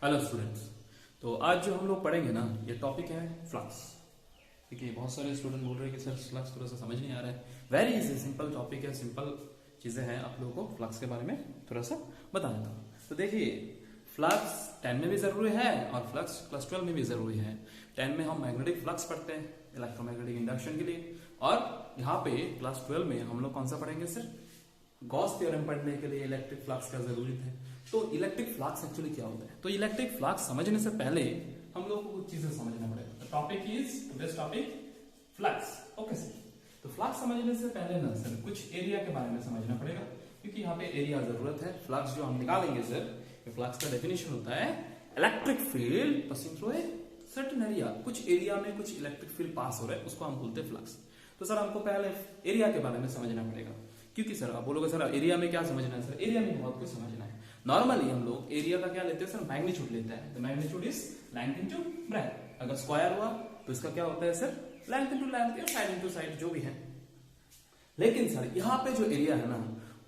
Hello students. तो आज जो हम लोग पढ़ेंगे ना, ये टॉपिक है फ्लक्स। ठीक है, बहुत सारे स्टूडेंट बोल रहे हैं कि सर फ्लक्स थोड़ा सा समझ नहीं आ रहा है। वेरी इजी सिंपल टॉपिक है, सिंपल चीजें हैं। आप लोगों को फ्लक्स के बारे में थोड़ा सा बता देता हूँ। तो देखिए, फ्लक्स 10 में भी जरूरी है और फ्लक्स क्लास 12 में भी जरूरी है। 10 में हम मैग्नेटिक फ्लक्स पढ़ते हैं इलेक्ट्रोमैग्नेटिक इंडक्शन के लिए, और यहाँ पे क्लास 12 में हम लोग कौन सा पढ़ेंगे सर? गॉस थ्योरम पढ़ने के लिए इलेक्ट्रिक फ्लक्स का जरूरत है। तो इलेक्ट्रिक फ्लक्स एक्चुअली क्या होता है? तो इलेक्ट्रिक फ्लक्स समझने से पहले हम लोग को कुछ चीजें समझना पड़ेगा। Topic is this topic flux. Okay sir, तो फ्लक्स समझने से पहले ना सर कुछ एरिया के बारे में समझना पड़ेगा, क्योंकि यहाँ पे एरिया जरूरत है। फ्लक्स जो हम निकालेंगे सर, फ्लक्स का डेफिनेशन होता है electric field passing through a certain area. कुछ एरिया में कुछ इलेक्ट्रिक फील्ड पास हो रहा है, उसको हम बोलते हैं फ्लक्स। तो सर हमको पहले एरिया के बारे में समझना पड़ेगा, क्योंकि सर आप बोलोगे सर एरिया में क्या समझना है? सर एरिया में बहुत कुछ समझना है। नॉर्मली हम लोग एरिया का क्या लेते हैं सर? मैग्नीट्यूड लेते हैं। तो magnitude is length into breadth. अगर स्क्वायर हुआ तो इसका क्या होता है सर? लेंथ इनटू लेंथ या साइड इनटू साइड, जो भी है। लेकिन सर यहाँ पे जो एरिया है ना,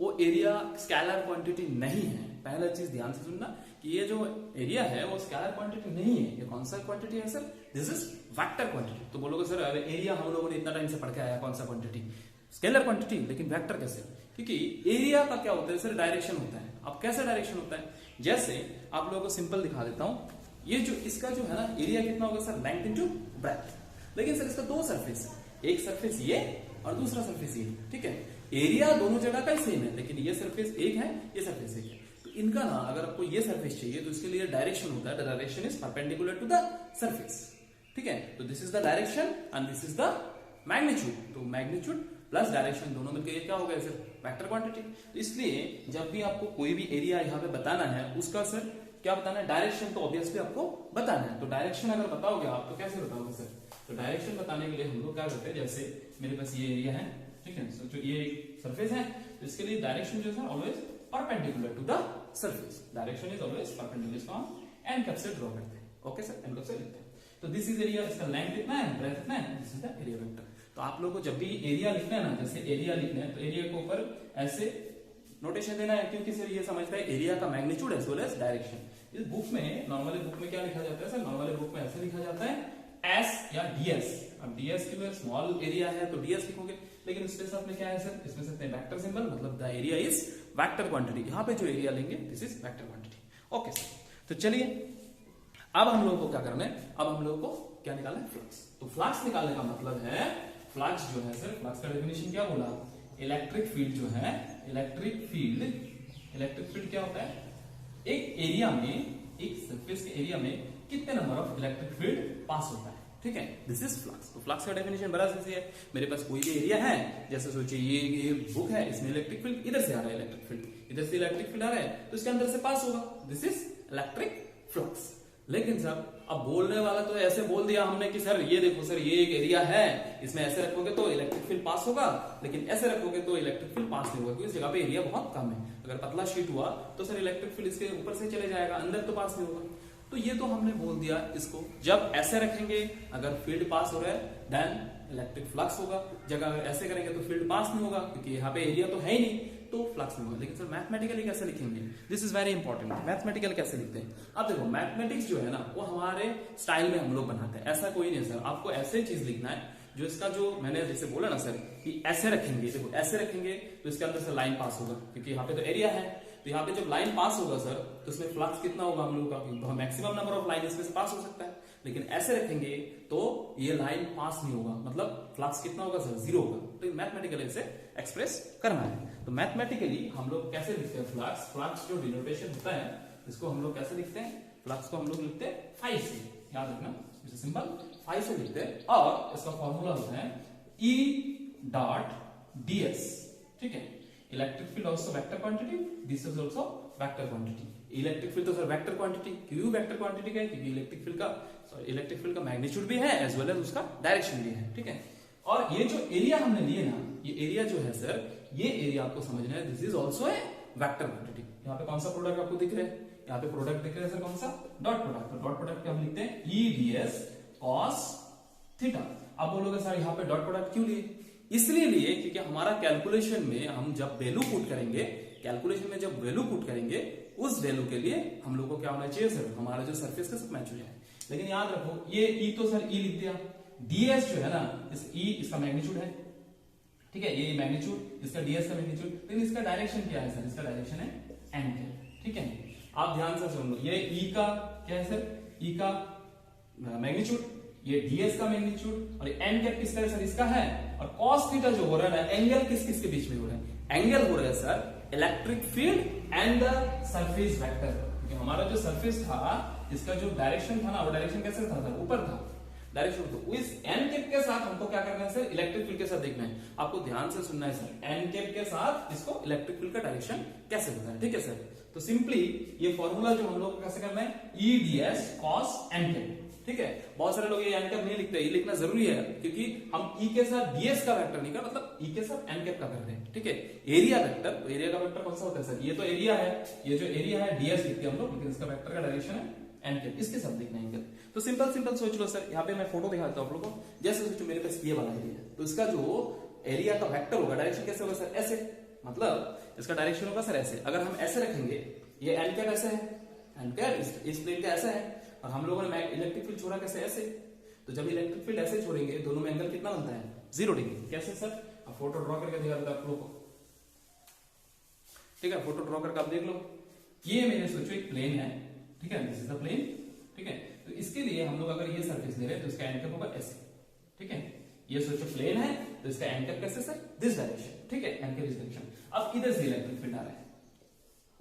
वो एरिया स्केलर क्वांटिटी नहीं है। पहला चीज ध्यान से सुनना कि ये जो एरिया है वो स्केलर क्वांटिटी नहीं है। ये कौन सा क्वांटिटी है sir? This is vector quantity. तो बोलोगे सर अरे एरिया हम लोगों ने इतना टाइम से पढ़ के आया, कौन सा क्वांटिटी? Scalar quantity. लेकिन वेक्टर कैसे? क्योंकि एरिया का क्या होता है सर? डायरेक्शन होता है। अब कैसे डायरेक्शन होता है? जैसे आप लोगों को सिंपल दिखा देता हूं। ये जो इसका जो है ना एरिया कितना होगा सर? Length into breadth. लेकिन सर इसका दो सरफेस है, एक सरफेस ये और दूसरा सरफेस ये। ठीक है, एरिया दोनों जगह का ही सेम है, लेकिन ये सरफेस एक है, ये सरफेस एक है। तो इनका ना अगर आपको ये सरफेस चाहिए तो इसके लिए डायरेक्शन होता है। Direction is perpendicular to the surface. ठीक है, तो this is the direction and this is the magnitude. तो मैग्नीट्यूड प्लस डायरेक्शन दोनों मिलकर ये क्या हो गया सर? Vector quantity. तो इसलिए जब भी आपको कोई भी एरिया यहाँ पे बताना है, उसका सर क्या बताना है? डायरेक्शन तो ऑब्वियसली आपको बताना है। तो डायरेक्शन अगर बताओगे आप तो कैसे बताओगे सर? तो डायरेक्शन बताने के लिए हम लोग क्या करते हैं, जैसे मेरे पास ये एरिया है, ठीक है, तो जो ये सरफेस है, तो इसके लिए डायरेक्शन जो है always perpendicular to the surface. Direction is always perpendicular. इसको हम एन कैप से ड्रॉ करते हैं। ओके सर, एन कैप से लिखते हैं। तो दिस इज एरिया, इसका लेंथ कितना है, ब्रेथ कितना है, this is the area vector. तो आप लोगों को जब भी एरिया लिखना है ना, जैसे एरिया लिखना है तो एरिया के ऊपर ऐसे नोटेशन देना है, क्योंकि सर ये समझता है एरिया का magnitude as well as direction. इस बुक में नॉर्मली बुक में क्या लिखा जाता है सर? नॉर्मली बुक में ऐसे लिखा जाता है एस या डीएस। अब डीएस के लिए स्मॉल एरिया है तो डीएस लिखोगे, लेकिन इसके साथ में क्या है सर? इसमें साथ में वेक्टर सिंबल, मतलब the area is vector quantity. यहाँ पे जो एरिया लेंगे this is vector quantity. Okay sir, तो चलिए अब हम लोगों को क्या करना है? अब हम लोगों को क्या निकालना है? फ्लक्स। तो फ्लक्स निकालने का मतलब है, फ्लक्स जो है सर, फ्लक्स का डेफिनेशन क्या बोला? इलेक्ट्रिक फील्ड जो है, इलेक्ट्रिक फील्ड क्या होता है? एक एरिया में, एक सरफेस के एरिया में कितने नंबर ऑफ इलेक्ट्रिक फील्ड पास होता है। ठीक है, दिस इज फ्लक्स। तो फ्लक्स का डेफिनेशन बड़ा इजी है। मेरे पास कोई भी एरिया है, जैसे सोचिए ये बुक है, इसमें इलेक्ट्रिक फील्ड इधर से आ रहा है, इलेक्ट्रिक फील्ड इधर से इलेक्ट्रिक फील्ड आ रहा है, तो इसके अंदर से पास होगा। This is electric flux. लेकिन सर अब बोलने वाला तो ऐसे बोल दिया हमने कि सर ये देखो सर, ये एक एरिया है, इसमें ऐसे रखोगे तो इलेक्ट्रिक फील्ड पास होगा, लेकिन ऐसे रखोगे तो इलेक्ट्रिक फील्ड पास नहीं होगा, क्योंकि इस जगह पे एरिया बहुत कम है। अगर पतला शीट हुआ तो सर इलेक्ट्रिक फील्ड इसके ऊपर से चले जाएगा, अंदर तो पास नहीं होगा। तो ये तो हमने बोल दिया इसको। जब ऐसे रखेंगे, अगर फील्ड पास हो रहा है देन इलेक्ट्रिक फ्लक्स होगा। जगह अगर ऐसे करेंगे तो फील्ड पास नहीं होगा, क्योंकि यहाँ पे एरिया तो है ही नहीं, तो फ्लक्स नहीं होगा। लेकिन सर मैथमेटिकली कैसे लिखेंगे? This is very important. Mathematical कैसे लिखते हैं? अब देखो, मैथमेटिक्स जो है ना वो हमारे स्टाइल में हम लोग बनाते हैं। ऐसा कोई नहीं सर, आपको ऐसे चीज लिखना है जो इसका जो मैंने जैसे बोला ना सर कि ऐसे रखेंगे, देखो ऐसे रखेंगे तो इसके अंदर से लाइन पास होगा, क्योंकि यहाँ पे तो एरिया है। तो यहाँ पे जब लाइन पास होगा सर तो इसमें फ्लक्स कितना होगा हम लोगों का? मैक्सिमम नंबर ऑफ लाइन इसमें से पास हो सकता है। लेकिन ऐसे रखेंगे तो ये लाइन पास नहीं होगा, मतलब फ्लक्स कितना होगा सर? जीरो होगा। तो मैथमेटिकली इसे एक्सप्रेस करना है। तो मैथमेटिकली हम लोग कैसे लिखते हैं फ्लक्स? फ्लक्स जो डिनोटेशन होता है इसको हम लोग कैसे लिखते हैं? फ्लक्स को हम लोग लिखते हैं फाई से, याद रखना, सिंपल फाई से लिखते हैं। और इसका फॉर्मूला होता है E डॉट ds। ठीक है, electric field also vector quantity, this is also vector quantity. Electric field तो सर वेक्टर क्वांटिटी, क्यों वेक्टर क्वांटिटी का है? क्योंकि इलेक्ट्रिक फील्ड का मैग्नीट्यूड भी है एज वेल एज उसका डायरेक्शन भी है। ठीक है, और ये जो एरिया हमने लिए ना, ये एरिया जो है सर, ये एरिया आपको समझना है, this is also a vector quantity. यहाँ पे कौन सा प्रोडक्ट आपको दिख रहा है? यहाँ पे प्रोडक्ट दिख रहा है सर, कौन सा? Dot product. तो डॉट प्रोडक्ट हम लिखते हैं E ds cos थीटा। अब बोलोगे सर यहाँ पे डॉट प्रोडक्ट क्यों लिए? इसलिए लिए क्योंकि हमारा कैलकुलेशन में हम जब वैल्यू पुट करेंगे, कैलकुलेशन में जब वैल्यू पुट करेंगे उस वैल्यू के लिए हम लोग को क्या होना चाहिए सर, हमारा जो सरफेस का सब मैच हो जाए। लेकिन याद रखो ये ई तो सर ई लिख दिया, ds जो है ना इस ई इसका मैग्नीट्यूड है, ठीक है, ये मैग्नीट्यूड इसका ds का मैग्नीट्यूड, लेकिन इसका डायरेक्शन क्या है सर, इसका डायरेक्शन है एन कैप, ठीक है। आप ध्यान से सुन लो, ये ई का क्या है सर, ई का मैग्नीट्यूड, ये ds का मैग्नीट्यूड और एन कैप किसका है सर, इसका है। और cos थीटा जो हो रहा है ना, एंगल किस किस के बीच में हो रहा है, एंगल हो रहा है sir electric field and the surface vector. क्योंकि हमारा जो सरफेस था इसका जो डायरेक्शन था ना, वो डायरेक्शन कैसे था सर, ऊपर था डायरेक्शन। तो इस एन कैप के साथ हमको क्या करना है सर, इलेक्ट्रिक फील्ड के साथ देखना है। आपको ध्यान से सुनना है सर, एन कैप के साथ इसको इलेक्ट्रिक फील्ड का डायरेक्शन कैसे होता है, ठीक है सर। तो सिंपली ये फॉर्मूला जो हम लोग कैसे करना है, ई ds cos एन कैप, ठीक है। बहुत सारे लोग ये एन कैप नहीं लिखते, ये लिखना जरूरी है क्योंकि हम ई के साथ ds का वेक्टर नहीं कर, मतलब ई के साथ एन कैप का कर रहे हैं, ठीक है। एरिया वेक्टर, एरिया का वेक्टर कौन सा होता है सर, ये तो एरिया है, ये जो एरिया है ds लिखते हैं हम लोग, लेकिन इसका वेक्टर का डायरेक्शन है एन कैप, इसके साथ देखना है। तो सिंपल सिंपल सोच लो सर, यहाँ पे मैं फोटो दिखाता हूँ आप लोगों को। जैसे सोचो मेरे पास ये वाला एरिया है, तो इसका जो एरिया का वेक्टर होगा, डायरेक्शन कैसे होगा सर, ऐसे, मतलब इसका डायरेक्शन होगा सर ऐसे। अगर हम ऐसे रखेंगे, ये एन कैप ऐसे है, एन कैप इस प्लेन का ऐसा है, और हम लोगों ने इलेक्ट्रिक फील्ड छोड़ा कैसे, ऐसे। तो जब इलेक्ट्रिक फील्ड ऐसे छोड़ेंगे, दोनों में एंगल कितना बनता है, 0 डिग्री। कैसे सर, अब फोटो ड्रॉ करके दिखा देता आप लोगों को, ठीक है। फोटो ड्रॉ करके आप देख लो, ये मेरे सोचो एक प्लेन है, ठीक है, दिस इज द प्लेन, ठीक है। तो इसके लिए हम लोग अगर ये सरफेस ले रहे हैं तो इसका एन कैप होगा ऐसे, ठीक है। ये सोचो प्लेन है तो इसका एन कैप कैसे सर, दिस डायरेक्शन, ठीक है, एन कैप इस डायरेक्शन। अब इधर से इलेक्ट्रिक फील्ड आ रहा है,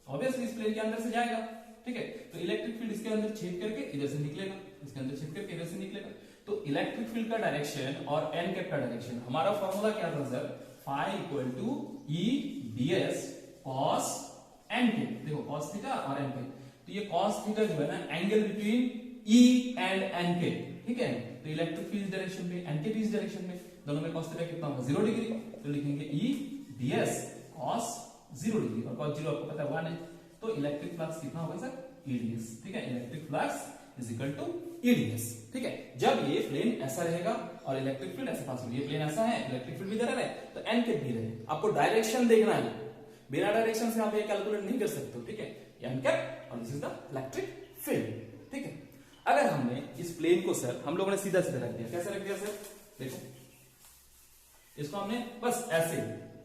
ऑब्वियसली इस प्लेन के अंदर से जाएगा, ठीक है। तो इलेक्ट्रिक फील्ड इसके अंदर छेद करके इधर से निकलेगा, इसके अंदर छेद करके इधर से निकलेगा। तो इलेक्ट्रिक फील्ड का डायरेक्शन और एन कैप का डायरेक्शन, हमारा फॉर्मूला क्या था sir, phi equal to E ds cos N cap. देखो cos थीटा और एन कैप, तो ये cos थीटा जो है ना angle between E and N cap, ठीक है। तो इलेक्ट्रिक फील्ड डायरेक्शन में, एन कैप इस डायरेक्शन में, दोनों में cos थीटा कितना होगा, 0 डिग्री। तो लिखेंगे E ds cos 0 डिग्री, और cos 0 आपको पता है 1 है। तो इलेक्ट्रिक फ्लक्स कितना होगा सर, EDS, ठीक है। Electric flux is equal to EDS, ठीक है। जब ये प्लेन ऐसा रहेगा और इलेक्ट्रिक फील्ड ऐसे पास होगी, ये प्लेन ऐसा है, इलेक्ट्रिक फील्ड भी इधर है, तो एन कैप भी रहे। आपको डायरेक्शन देखना है, बिना डायरेक्शन से आप ये कैलकुलेट नहीं कर सकते, ठीक है। एन कैप और this is the electric field, ठीक है। अगर हमने इस प्लेन को सर हम लोगों ने सीधा सीधा रख दिया, कैसे रख दिया सर, देखो इसको हमने बस ऐसे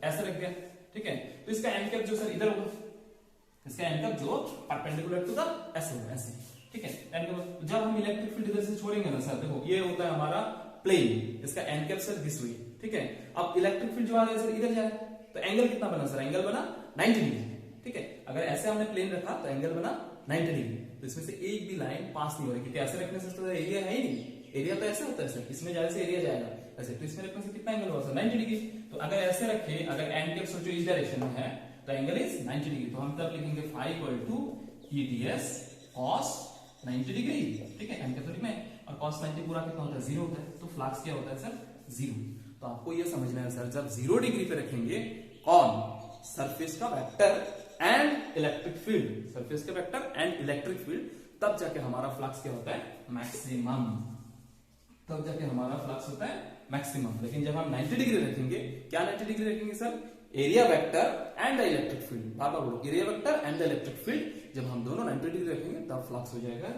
ऐसे रख दिया, ठीक है। तो इसका एन कैप जो सर इधर होगा, इसका एन कैप जो परपेंडिकुलर टू द ऐसे होगा, ऐसे, ठीक है। एन कैप जब हम इलेक्ट्रिक फील्ड इधर से छोड़ेंगे ना सर, देखो ये होता है हमारा प्लेन, इसका एन कैप सर दिस हुई, ठीक है। अब इलेक्ट्रिक फील्ड जो आ रहा है सर इधर जा रहा है, तो एंगल कितना बना सर, एंगल बना 90 डिग्री, ठीक है। अगर ऐसे हमने प्लेन रखा तो एंगल बना 90 डिग्री। तो इसमें से एक भी लाइन पास नहीं हो रही, क्योंकि ऐसे रखने से तो एरिया है ही नहीं, एरिया तो ऐसे होता है सर, इसमें जाने से एरिया जाएगा ऐसे, तो इसमें रखने से कितना एंगल होगा सर, 90 डिग्री। तो अगर ऐसे रखे, अगर एन कैप सोचो इस डायरेक्शन में है तो एंगल इज 90 डिग्री। तो हम तब लिखेंगे phi equal to E ds cos 90 degree, ठीक है। एन कैप थोड़ी में, और cos 90 पूरा कितना होता है, 0 होता है। तो फ्लक्स क्या होता है सर, 0। तो आपको ये समझना है सर, जब 0 डिग्री पे रखेंगे कौन, सरफेस का vector and electric field, surface के वेक्टर एंड इलेक्ट्रिक फील्ड, तब जाके हमारा फ्लक्स क्या होता है, मैक्सिमम, तब जाके हमारा फ्लक्स होता है मैक्सिमम। लेकिन जब हम 90 डिग्री रखेंगे, क्या 90 डिग्री रखेंगे sir, area vector and the electric field, बार बार बोलो, area vector and the electric field, जब हम दोनों 90 डिग्री रखेंगे तब फ्लक्स हो जाएगा।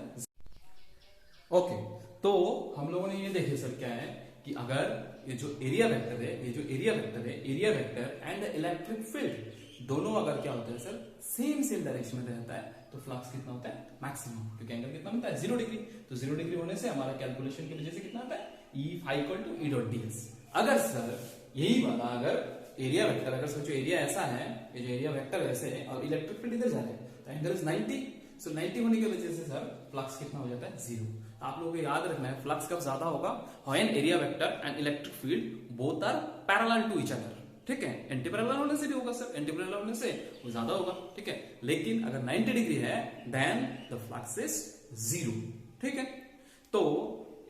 ओके, तो हम लोगों ने ये देखे सर क्या है कि अगर ये जो एरिया वेक्टर है, ये जो एरिया वेक्टर है, area vector and the electric field दोनों अगर क्या होता है सर, सेम डायरेक्शन में रहता है, तो फ्लक्स कितना होता है, मैक्सिमम। क्योंकि एंगल कितना होता है, 0 डिग्री। तो 0 डिग्री होने से हमारा कैलकुलेशन की वजह से कितना आता है, E phi equal to E dot ds। अगर सर यही वाला, अगर एरिया वेक्टर, अगर सोचो एरिया ऐसा है, ये जो एरिया वेक्टर ऐसे है और इलेक्ट्रिक फील्ड इधर जा रहा है, तो एंगल इज 90। सो 90 होने की वजह से सर फ्लक्स कितना हो जाता है, 0। आप लोगों को याद रखना है फ्लक्स कब ज्यादा होगा, when area vector and electric field both are parallel to each other, ठीक है। एंटी पैरेलल होने से भी होगा सर, एंटी पैरेलल होने से वो ज्यादा होगा, ठीक है। लेकिन अगर 90 डिग्री है देन द फ्लक्स इज 0, ठीक है। तो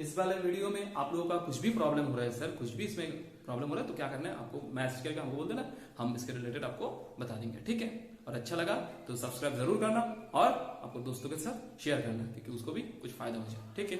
इस वाले वीडियो में आप लोगों का कुछ भी प्रॉब्लम हो रहा है सर, कुछ भी इसमें प्रॉब्लम हो रहा है, तो क्या करना है, आपको मैसेज करके हमको बोल देना, हम इसके रिलेटेड आपको बता देंगे, ठीक है। और अच्छा लगा तो सब्सक्राइब जरूर करना और आपको दोस्तों के साथ शेयर करना, क्योंकि उसको भी कुछ फायदा हो जाए, ठीक है।